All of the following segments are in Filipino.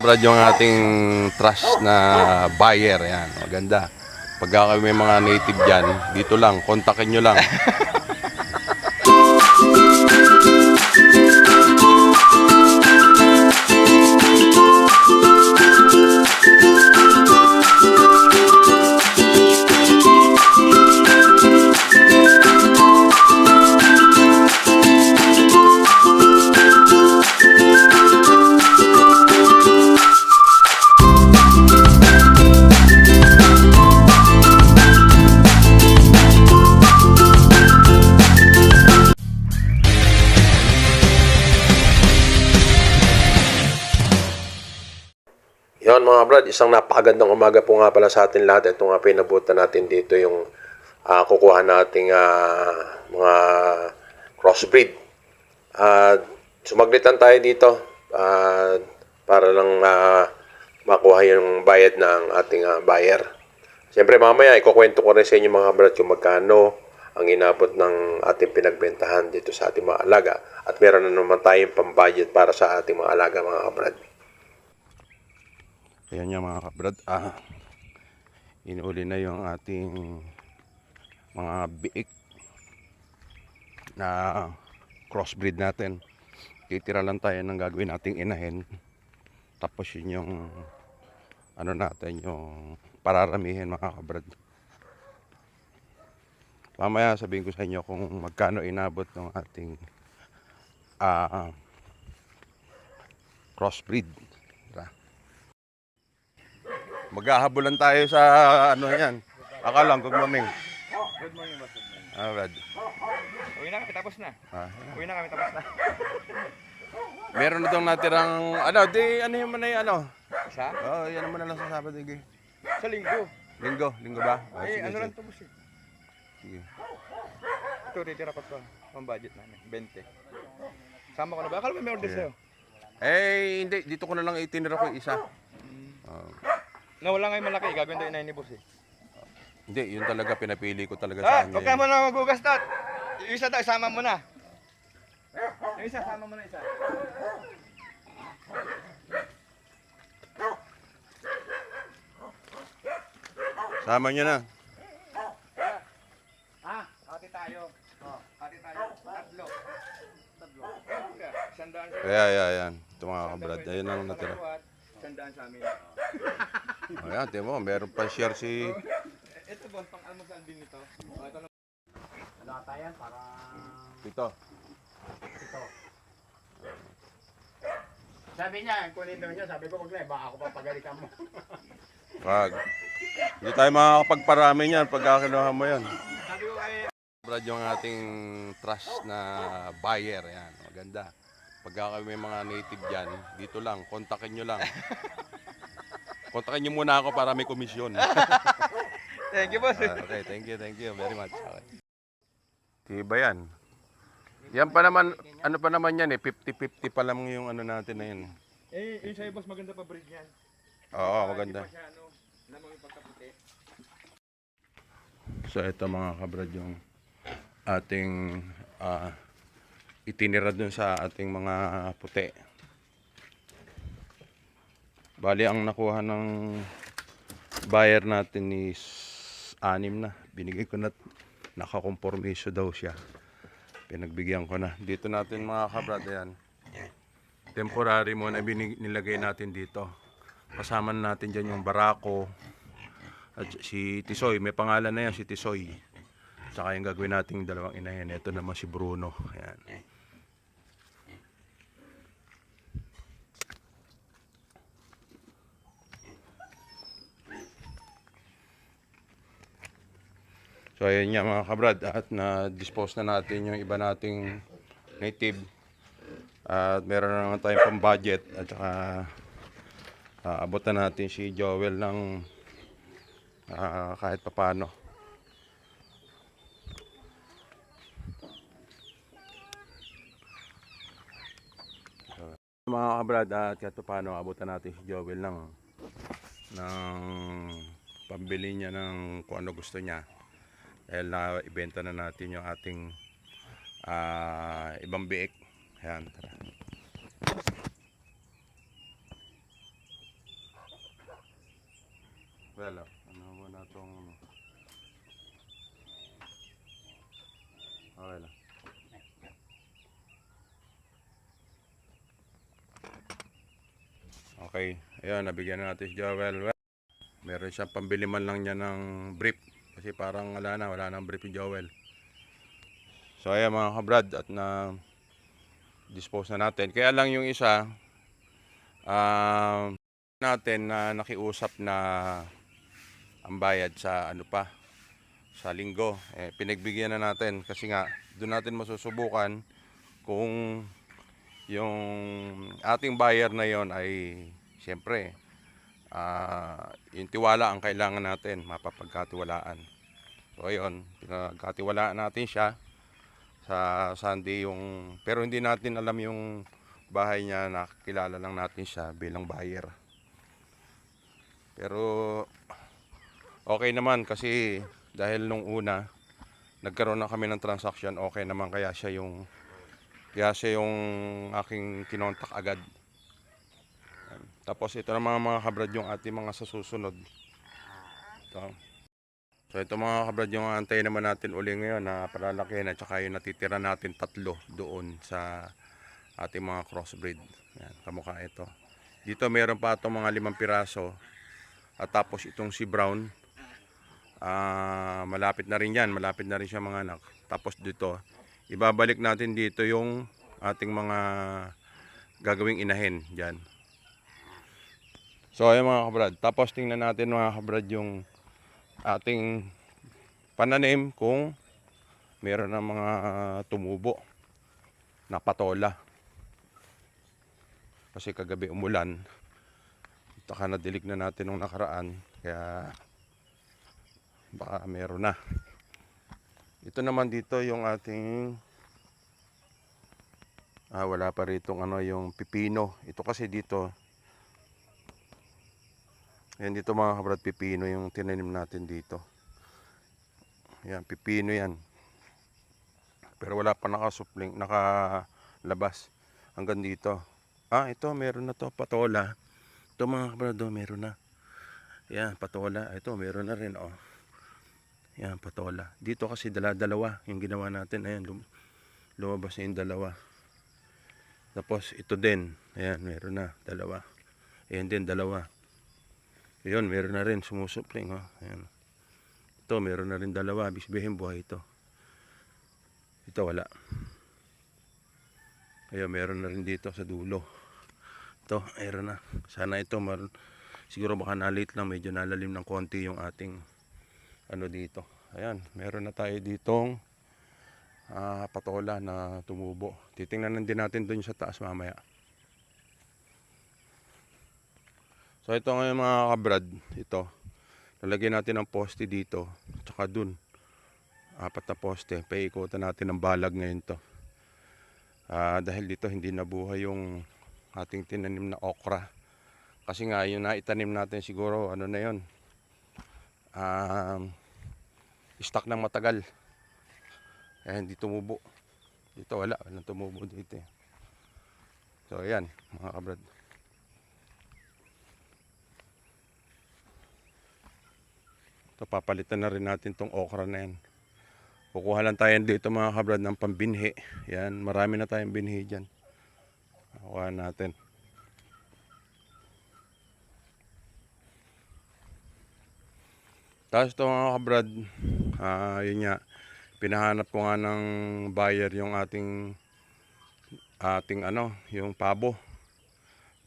Brad, yung ating trust na buyer, yan, maganda. Pagka may mga native dyan, dito lang, kontakin nyo lang. Yon mga brad, isang napakagandang umaga po nga pala sa atin lahat. Ito nga pinabutan natin dito yung kukuha nating mga crossbreed. Sumaglitan tayo dito para lang makuha yung bayad ng ating buyer. Siyempre mamaya ikukwento ko rin sa inyo mga brad kung magkano ang inabot ng ating pinagbentahan dito sa ating mga alaga. At meron na naman tayong pambudget para sa ating mga alaga mga brad. Ayan yung mga kabrad, inuuli na yung ating mga biik na crossbreed natin. Titira lang tayo ng gagawin nating inahin. Tapos yun yung ano natin, yung pararamihin mga kabrad. Mamaya sabihin ko sa inyo kung magkano inabot ng ating crossbreed. Maghahabulan tayo sa ano yan. Akalang, good morning. Good morning, boss. Good morning. Brad. Uwi na kami, tapos na. Uwi na kami, tapos na. Meron na itong natirang, ano yung manay, Isa? yan naman na lang sa Sabado. Sige. Sa linggo. Linggo ba? Ay, Sige, ano sige. lang ito, boss eh. Sige. Ito, titira pa ito. Pang budget namin, 20. Sama ko na ba? Akala may order sa'yo. Hindi. Dito ko na lang itinira ko yung isa. Nawala nga yung malaki, gagawin tayo inahin ni boss eh. Hindi, yun talaga pinapili ko talaga sa kanya. Huwag ka mo na magugas, Tot. Yung isa daw, isama mo na. Yung isa, sama mo na isa. Sama niya na. Hati tayo. Hati tayo. Tatlo. Sandaan sa Yan. Ito mga kabrad. Ayun ang natira. Sandaan sa amin. Ayan, tiyo mo, meron pa share si... Ito boss, pang almusal din ito. Ito na. Lata yan para Ito. ito. Sabi niya, kunin daw niya. Sabi ko, wag na baka ako papagalitan mo. Pag. Hindi tayo makakapagparami niyan pagka kinuha mo yan. Sabi ko kay... Brad, yung ating trust na buyer, yan, maganda. Pagka may mga native dyan, dito lang, kontakin nyo lang. Kontakin nyo muna ako para may komisyon. Thank you, boss. Okay, thank you very much. Okay. Tiba yan. Yan pa naman, ano pa naman yan 50-50 pa lang yung ano natin na yun. Yung sa'yo, boss, maganda pa breed yan. Oo, maganda. Hindi pa siya, alam mo yung pagkaputi. So ito mga kabrad yung ating itinira dun sa ating mga puti. Bali ang nakuha ng buyer natin is 6 na. Binigay ko na, nakakompormiso daw siya. Pinagbigyan ko na. Dito natin mga kabrad yan. Temporary muna nilagay natin dito. Kasama natin dyan yung Barako at si Tisoy. May pangalan na yan si Tisoy. Tsaka yung gagawin nating dalawang inahin. Ito naman si Bruno. Ayan. So ayan nga mga kabrad. At na-dispose na natin yung iba nating native. At meron na naman tayong pang budget. At saka abutan natin si Joel ng kahit papano. Mga kabrad, at kahit paano abutan natin si Joel ng pambili niya ng kung ano gusto niya. Dahil na-ibenta na natin yung ating ibang biik. Ayan, tara. Well, ano muna itong... Okay lang. Okay, ayun, nabigyan na natin si Joel. Well, meron siyang pambili man lang niya ng brief. Kasi parang wala nang brief si Joel. So ayan mga kabrad, at na dispose na natin. Kaya lang yung isa, natin na nakiusap na ang bayad sa ano pa, sa linggo. Pinagbigyan na natin kasi nga doon natin masusubukan kung yung ating buyer na yon ay siyempre yung tiwala ang kailangan natin, mapapagkatiwalaan. So ayun, pinagkatiwalaan natin siya sa Sunday yung, pero hindi natin alam yung bahay niya, nakilala lang natin siya bilang buyer. Pero okay naman kasi dahil nung una nagkaroon na kami ng transaction, okay naman, kaya siya yung aking kinontak agad. Tapos ito na mga kabrad yung ating mga sa susunod. Ito. So ito mga kabrad yung antay naman natin uli ngayon na palalakihin, at saka yung natitira natin 3 doon sa ating mga crossbreed. Yan, kamukha ito. Dito meron pa itong mga 5 piraso. At tapos itong si Brown, malapit na rin yan, malapit na rin siya mga anak. Tapos dito, ibabalik natin dito yung ating mga gagawing inahin dyan. So ayun mga kabrad, tapos tingnan natin mga kabrad yung ating pananim kung meron ng mga tumubo na patola. Kasi kagabi umulan, saka nadilig na natin nung nakaraan, kaya baka meron na. Ito naman dito yung ating wala pa ritong ano, yung pipino. Ito kasi dito, yan dito mga kabrad, pipino yung tinanim natin dito. Yan, pipino yan. Pero wala pa nakasupling, nakalabas hanggang dito. Ito meron na to, patola. Ito mga kabrad, meron na. Yan, patola. Ito meron na rin, oh. Yan, patola. Dito kasi dalawa yung ginawa natin. Ayan, lumabas na yung dalawa. Tapos ito din. Ayan, meron na, dalawa. Ayan din, dalawa. Ayun, meron na rin sumusupling, oh. Ayan. Ito, meron na rin dalawa. Bisbihin buhay ito. Ito, wala. Ayun, meron na rin dito sa dulo. Ito, meron na. Sana ito, siguro baka nalit lang. Medyo nalalim ng konti yung ating ano dito. Ayan, meron na tayo ditong patola na tumubo. Titingnan din natin dun sa taas mamaya. So ito ngayon mga kabrad, ito. Lalagyan natin ng poste dito, tsaka dun. 4 na poste. Paikutan natin ng balag ngayon to. Dahil dito hindi nabuhay yung ating tinanim na okra. Kasi nga yun na itanim natin siguro, ano na yun. Stock ng matagal. Hindi tumubo. Dito walang tumubo dito. So ayan mga kabrad. Ito, papalitan na rin natin tong okra na yan. Kukuha lang tayo dito mga kabrad ng pambinhi. Yan, marami na tayong binhi dyan. Kukuha natin. Tapos ito mga kabrad, yun nga, pinahanap ko nga ng buyer yung ating yung pabo.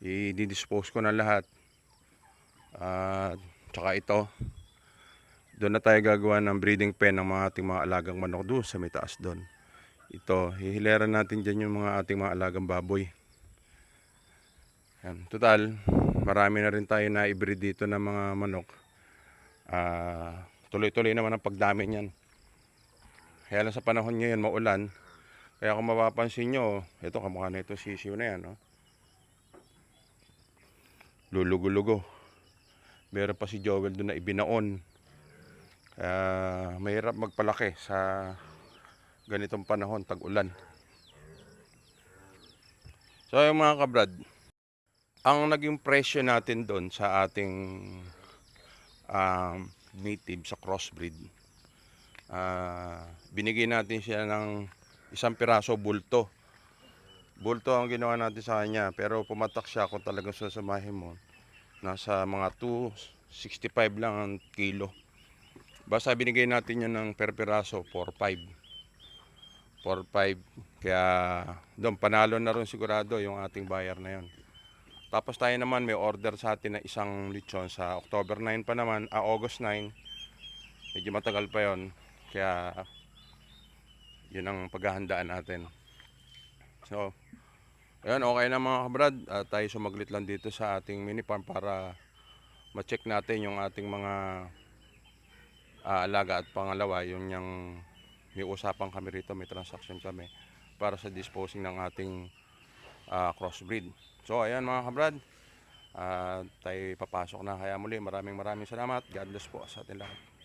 I-dispose ko na lahat. Tsaka ito, doon na tayo gagawa ng breeding pen ng mga ating mga alagang manok doon sa may taas doon. Ito, hihileran natin dyan yung mga ating mga alagang baboy. Yan. Total, marami na rin tayo na i-breed dito ng mga manok. Tuloy-tuloy naman ang pagdami niyan. Kaya lang sa panahon ngayon maulan. Kaya kung mapapansin nyo, ito kamukha na ito sisiw na yan. Lulugo-lugo. Meron pa si Joel doon na ibinaon. Mahirap magpalaki sa ganitong panahon, tag-ulan. So yung mga kabrad, ang naging presyo natin doon sa ating native sa crossbreed. Binigay natin siya ng isang piraso bulto. Bulto ang ginawa natin sa kanya, pero pumatak siya kung talagang sasamahin mo. Nasa mga 265 lang ang kilo. Basta binigay natin yun ng per piraso, 4.5. 4.5. Kaya doon, panalo na rin sigurado yung ating buyer na yun. Tapos tayo naman may order sa atin na isang lechon sa October 9 pa naman, August 9. Medyo matagal pa yon. Kaya yun ang paghahandaan natin. So, ayun, okay na mga kabrad. Tayo sumaglit lang dito sa ating mini farm para ma-check natin yung ating mga alaga. At pangalawa, yung may usapan kami rito, may transaction kami para sa disposing ng ating crossbreed. So ayan mga kabrad, tayo papasok na. Kaya muli, maraming salamat. God bless po sa atin lahat.